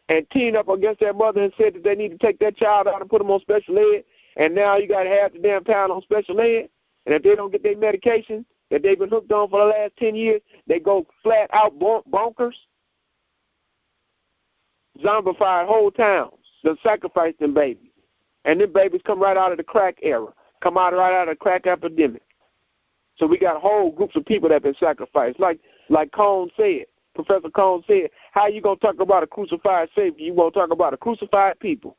and teamed up against that mother and said that they need to take that child out and put them on special ed, and now you got half the damn town on special ed, and if they don't get their medication that they've been hooked on for the last 10 years, they go flat out bonkers. Zombified whole towns. They'll sacrifice them babies. And them babies come right out of the crack era, come out right out of the crack epidemic. So we got whole groups of people that have been sacrificed. Like Cone said, Professor Cone said, how you going to talk about a crucified Savior? You want to talk about a crucified people.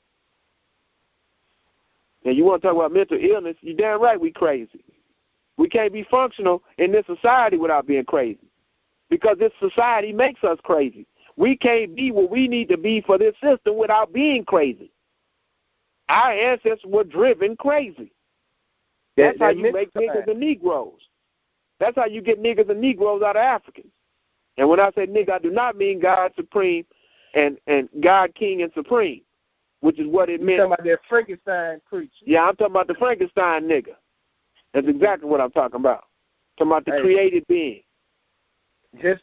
And you want to talk about mental illness, you're damn right we crazy. We can't be functional in this society without being crazy because this society makes us crazy. We can't be what we need to be for this system without being crazy. Our ancestors were driven crazy. That's how you make niggas and Negroes. That's how you get niggas and Negroes out of Africans. And when I say nigga, I do not mean God Supreme and God King and Supreme, which is what it meant. You're talking about that Frankenstein creature. Yeah, I'm talking about the Frankenstein nigga. That's exactly what I'm talking about. I'm talking about the created being. Just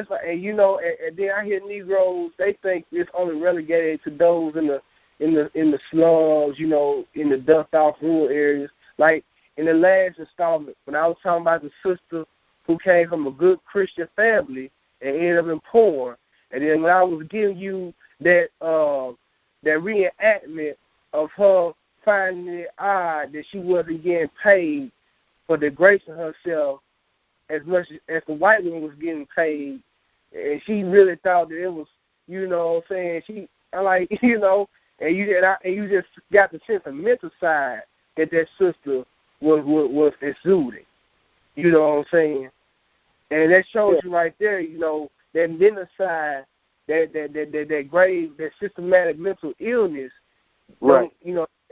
like, and then I hear Negroes, they think it's only relegated to those in the slums, in the ducked off rural areas. Like in the last installment, when I was talking about the sister who came from a good Christian family and ended up in poor, and then when I was giving you that reenactment of her finding it odd that she wasn't getting paid for degrading herself as much as the white woman was getting paid, and she really thought that it was, what I'm saying, and you just got the sentimental side that sister was exuding, you know what I'm saying, and that shows you right there, that mental side, that grave, that systematic mental illness, right?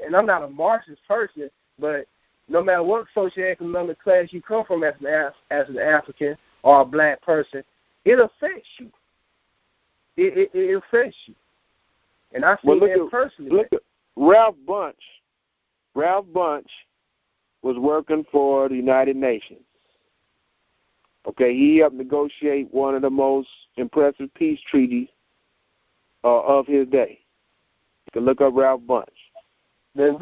And I'm not a Marxist person, but no matter what socioeconomic class you come from as an African or a black person, it affects you. It affects you. And I see that personally. Look at Ralph Bunche. Ralph Bunche was working for the United Nations. Okay, he helped negotiate one of the most impressive peace treaties of his day. You can look up Ralph Bunche. One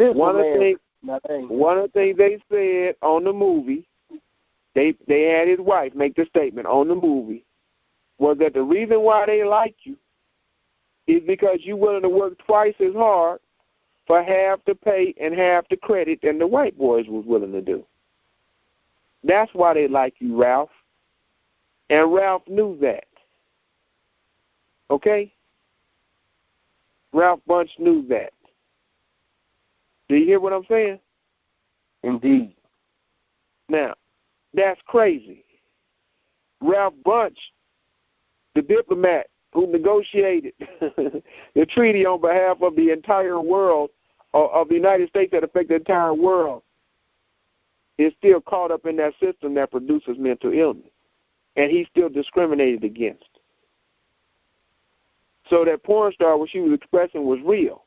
of the things they said on the movie They had his wife make the statement on the movie was that the reason why they like you is because you're willing to work twice as hard for half the pay and half the credit than the white boys was willing to do. That's why they like you, Ralph. And Ralph knew that. Okay? Ralph Bunch knew that. Do you hear what I'm saying? Indeed. Now, that's crazy. Ralph Bunch, the diplomat who negotiated the treaty on behalf of the entire world, of the United States that affect the entire world, is still caught up in that system that produces mental illness. And he's still discriminated against. So that porn star, what she was expressing was real.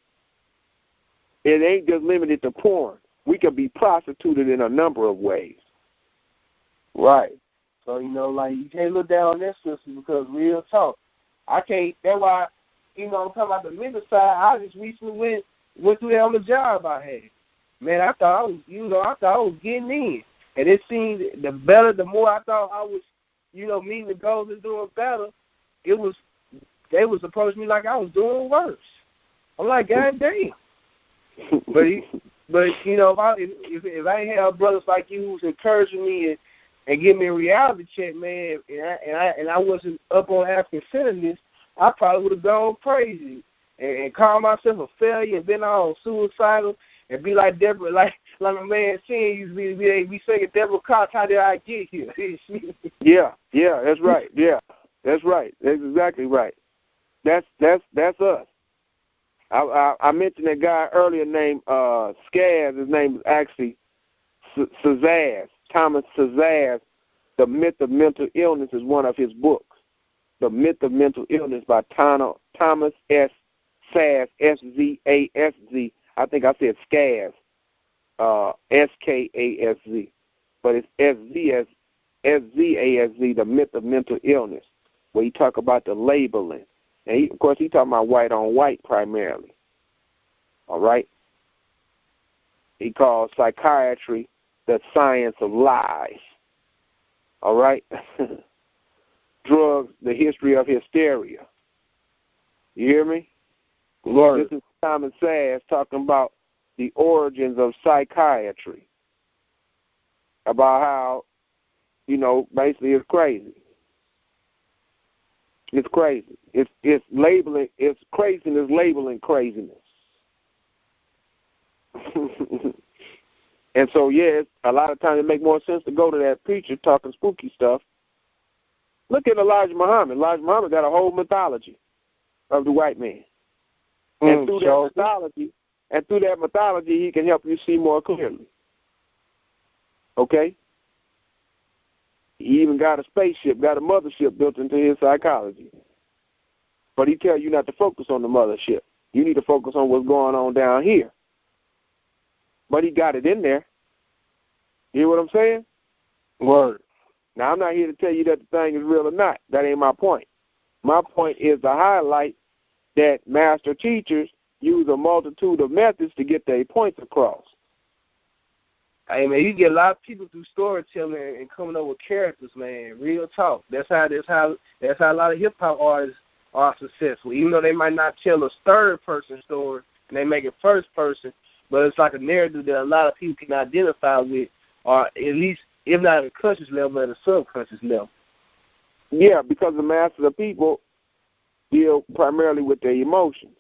It ain't just limited to porn. We can be prostituted in a number of ways. Right. So, you know, like, you can't look down on that system because real talk. I can't, that's why, you know, I'm talking about the mental side. I just recently went through that on the job I had. Man, I thought I was getting in. And it seemed the more I thought I was, you know, meeting the goals and doing better, they was approaching me like I was doing worse. I'm like, God damn. But you know, if I ain't have brothers like you who's encouraging me and giving me a reality check, man, and I wasn't up on Afrikan Centeredness, I probably would have gone crazy and called myself a failure and been all suicidal and be like Deborah, like my man Sin used to be saying, Deborah Cox, how did I get here? Yeah, that's right. Yeah, that's right. That's exactly right. That's us. I mentioned that guy earlier named Skaz. His name is actually Cezaz, Thomas Cezaz. The Myth of Mental Illness is one of his books. The Myth of Mental Illness by Thomas S. Saz, S-Z-A-S-Z. I think I said Skaz, S-K-A-S-Z. But it's S-Z-A-S-Z, The Myth of Mental Illness, where he talk about the labeling. And, of course, he talking about white on white primarily. All right? He calls psychiatry the science of lies. All right? Drugs, the history of hysteria. You hear me? Lord. This is Thomas Saz talking about the origins of psychiatry. About how, you know, basically it's crazy. It's crazy. It's labeling. It's craziness labeling craziness. And so, yeah, a lot of times it makes more sense to go to that preacher talking spooky stuff. Look at Elijah Muhammad. Elijah Muhammad got a whole mythology of the white man. And through that mythology, he can help you see more clearly. Okay? He even got a spaceship, got a mothership built into his psychology. But he tell you not to focus on the mothership. You need to focus on what's going on down here. But he got it in there. You hear what I'm saying? Word. Now, I'm not here to tell you that the thing is real or not. That ain't my point. My point is to highlight that master teachers use a multitude of methods to get their points across. Hey, man, you get a lot of people through storytelling and coming up with characters, man. Real talk. That's how a lot of hip-hop artists are successful. Even though they might not tell a third-person story and they make it first-person, but it's like a narrative that a lot of people can identify with, or at least, if not at a conscious level, at a subconscious level. Yeah, because the mass of the people deal primarily with their emotions.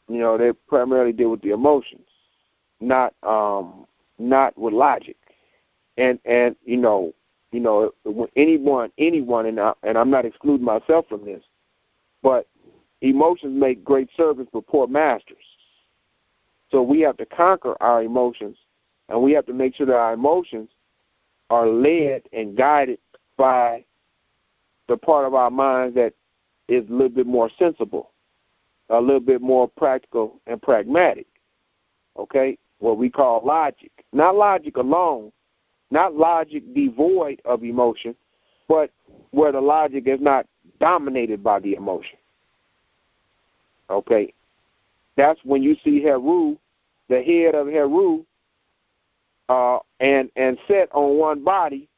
You know, they primarily deal with the emotions, not with logic. And you know, anyone, and I'm not excluding myself from this, but emotions make great servants but poor masters. So we have to conquer our emotions, and we have to make sure that our emotions are led and guided by the part of our minds that is a little bit more sensible, a little bit more practical and pragmatic, okay? What we call logic. Not logic alone, not logic devoid of emotion, but where the logic is not dominated by the emotion, okay? That's when you see Heru, the head of Heru, and Set on one body,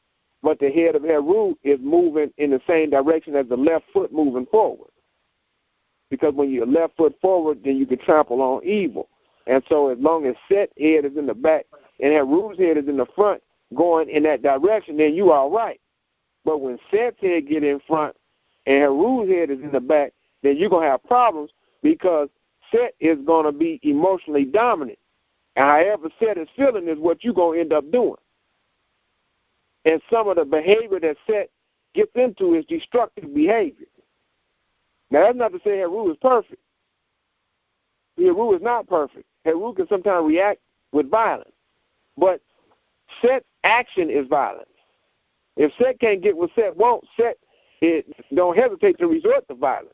but the head of Heru is moving in the same direction as the left foot moving forward. Because when you're left foot forward, then you can trample on evil. And so as long as Set's head is in the back and Heru's head is in the front going in that direction, then you all right. But when Set's head get in front and Heru's head is in the back, then you're going to have problems because Set is going to be emotionally dominant. And however Set is feeling is what you're going to end up doing. And some of the behavior that Set gets into is destructive behavior. Now, that's not to say Heru is perfect. Heru is not perfect. Heru can sometimes react with violence. But Set's action is violence. If Set can't get what Set wants, Set don't hesitate to resort to violence.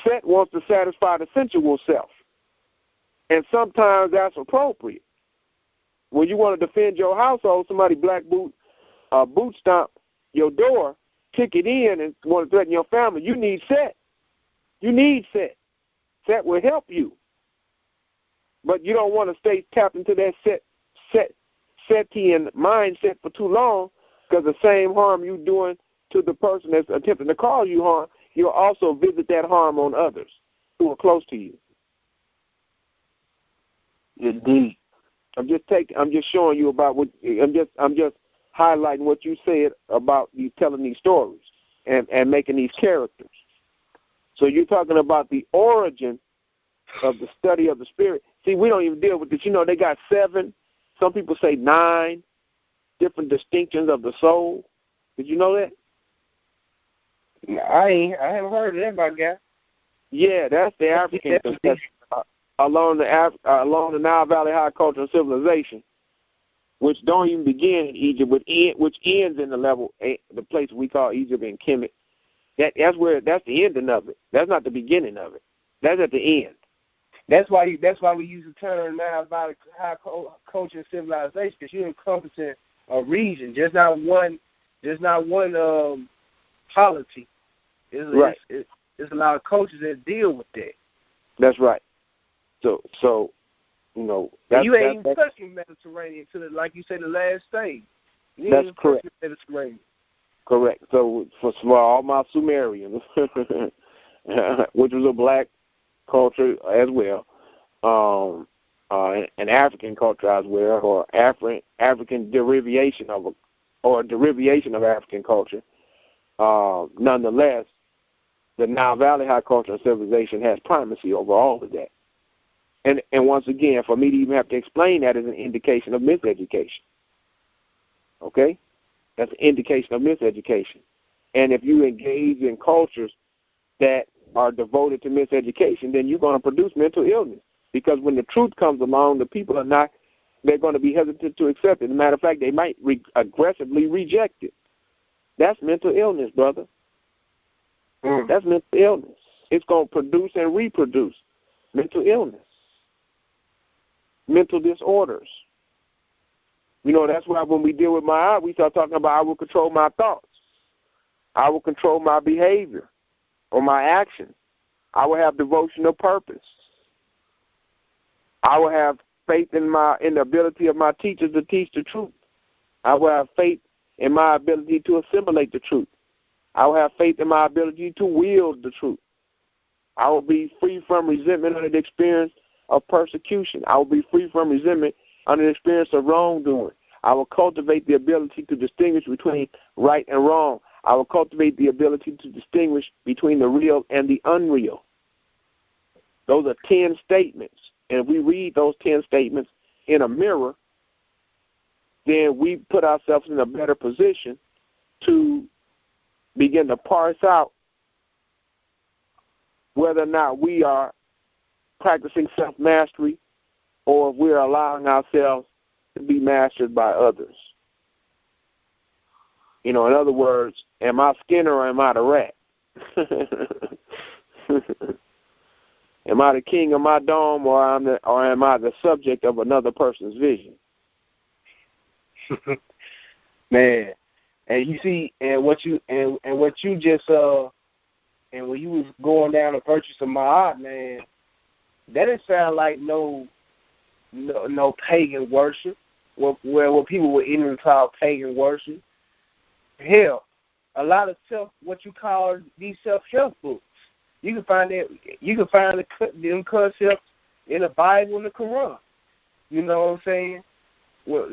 Set wants to satisfy the sensual self. And sometimes that's appropriate. When you want to defend your household, somebody boot stomp your door, kick it in, and want to threaten your family, you need Set. You need Set. Set will help you. But you don't want to stay tapped into that Setian mindset for too long, because the same harm you're doing to the person that's attempting to cause you harm, you'll also visit that harm on others who are close to you. Indeed. I'm just showing you about what I'm just highlighting what you said about you telling these stories and making these characters. So you're talking about the origin of the study of the spirit. See, we don't even deal with this. You know, they got 7, some people say 9 different distinctions of the soul. Did you know that? I haven't heard of that, my guy. Yeah, that's the African along the Nile Valley High Culture and Civilization, which don't even begin in Egypt, which ends in the place we call Egypt and Kemet. That's the ending of it. That's not the beginning of it. That's at the end. That's why we use the term Nile Valley High Culture and Civilization, because you're encompassing a region, just not one polity. Right. There's a lot of cultures that deal with that. That's right. So you know. You ain't even touching Mediterranean to like you said, the last stage. That's correct. Mediterranean. Correct. So for all my Sumerians, which was a black culture as well, an African culture as well, or African derivation of African culture. Nonetheless, the Nile Valley High Culture and Civilization has primacy over all of that. And once again, for me to even have to explain that is an indication of miseducation. Okay? That's an indication of miseducation. And if you engage in cultures that are devoted to miseducation, then you're going to produce mental illness. Because when the truth comes along, the people they're going to be hesitant to accept it. As a matter of fact, they might aggressively reject it. That's mental illness, brother. That's mental illness. It's going to produce and reproduce mental illness, mental disorders. You know, that's why when we deal with my eye, we start talking about I will control my thoughts. I will control my behavior or my actions. I will have devotional purpose. I will have faith in the ability of my teachers to teach the truth. I will have faith in my ability to assimilate the truth. I will have faith in my ability to wield the truth. I will be free from resentment under the experience of persecution. I will be free from resentment under the experience of wrongdoing. I will cultivate the ability to distinguish between right and wrong. I will cultivate the ability to distinguish between the real and the unreal. Those are 10 statements. And if we read those 10 statements in a mirror, then we put ourselves in a better position to begin to parse out whether or not we are practicing self-mastery or if we're allowing ourselves to be mastered by others. You know, in other words, am I Skinner or am I the rat? Am I the king of my dome or am I the subject of another person's vision? Man, and you see, and what you just and when you was going down the virtues of my art, man, that didn't sound like no no pagan worship, where people were into pagan worship. Hell, a lot of what you call these self-help books. You can find them concepts in the Bible and the Quran. You know what I'm saying? Well,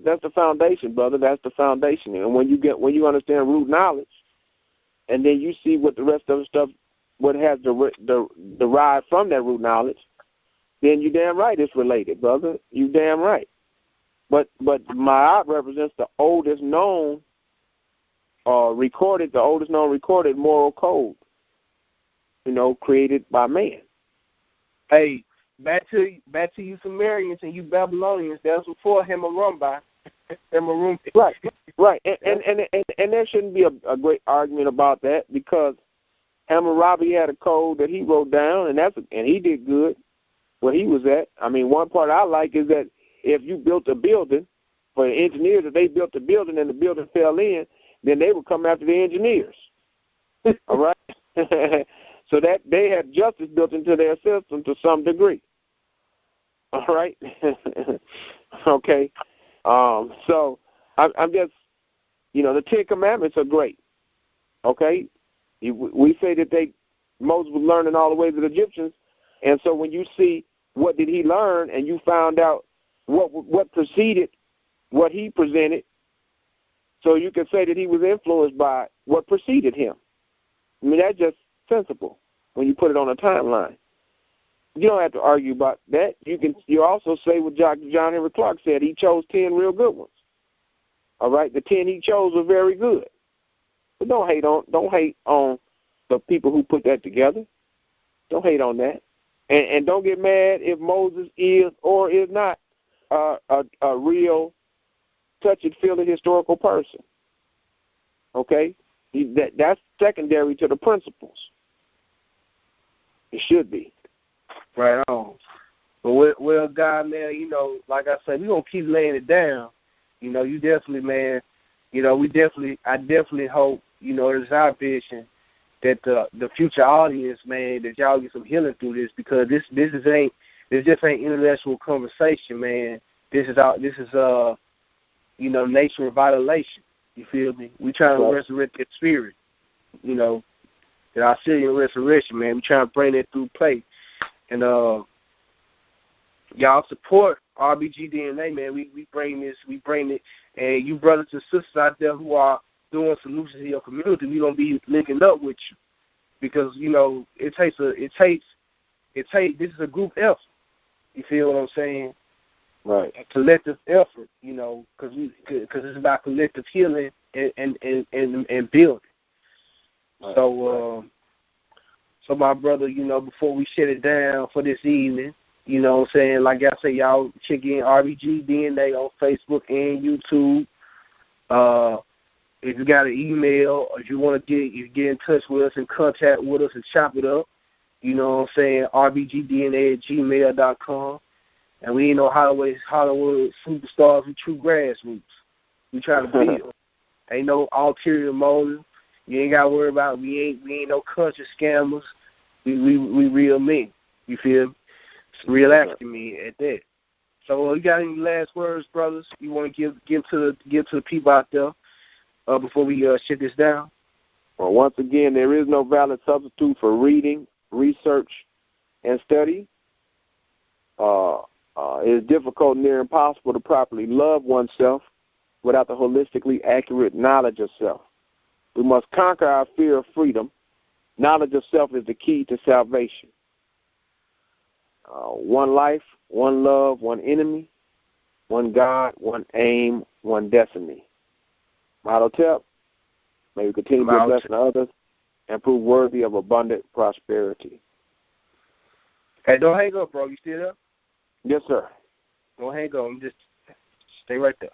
that's the foundation, brother. That's the foundation. And when you understand root knowledge, and then you see what the rest of the stuff, what has derived from that root knowledge, then you damn right it's related, brother. You damn right. But Ma'at represents the oldest known recorded moral code, created by man. Hey, back to you Sumerians and you Babylonians. That was before Hammurabi. Right. And there shouldn't be a great argument about that, because Hammurabi had a code that he wrote down, and he did good where he was at. I mean, one part I like is that if you built a building, for the engineers, if they built a building and the building fell in, then they would come after the engineers. All right? So that they had justice built into their system to some degree. All right? Okay. So I'm just, the Ten Commandments are great. Okay? We say that Moses was learning all the ways of the Egyptians, and so when you see what did he learn, and you found out what preceded what he presented, so you can say that he was influenced by what preceded him. I mean, that's just sensible when you put it on a timeline. You don't have to argue about that. You also say what John Henry Clark said. He chose 10 real good ones. All right, the 10 he chose were very good. But don't hate on the people who put that together. Don't hate on that, and don't get mad if Moses is or is not a real touch-and-feeling historical person. Okay, that's secondary to the principles. It should be. Right on. But well, God, man, like I said, we're going to keep laying it down. You definitely, man, I definitely hope, it's our vision that the future audience, man, that y'all get some healing through this, because this just ain't intellectual conversation, man. This is nature revitalization. You feel me? We trying to resurrect that spirit, that our Syrian resurrection, man. We trying to bring that through play. And y'all support RBG DNA, man. We bring it, and you brothers and sisters out there who are doing solutions in your community, we gonna be linking up with you, because it takes this is a group effort. You feel what I'm saying? Right. A collective effort, because it's about collective healing and building. Right. So my brother, before we shut it down for this evening, like I say, y'all check in RBG DNA on Facebook and YouTube. If you got an email, or if you want to get in touch with us and contact with us and chop it up, RBGDNA@gmail.com. And we ain't no Hollywood superstars, we true grassroots. We try to build. Ain't no ulterior motive. You ain't got to worry about we ain't no country scammers. We real men. You feel me? It's real African men at that. So you got any last words, brothers, you want to give to the people out there before we shut this down? Well, once again, there is no valid substitute for reading, research, and study. It is difficult, near impossible, to properly love oneself without the holistically accurate knowledge of self. We must conquer our fear of freedom. Knowledge of self is the key to salvation. One life, one love, one enemy, one God, one aim, one destiny. Motto Tep, may we continue to be a blessing to others and prove worthy of abundant prosperity. Hey, don't hang up, bro. You still there? Yes, sir. Don't hang up. Just stay right there.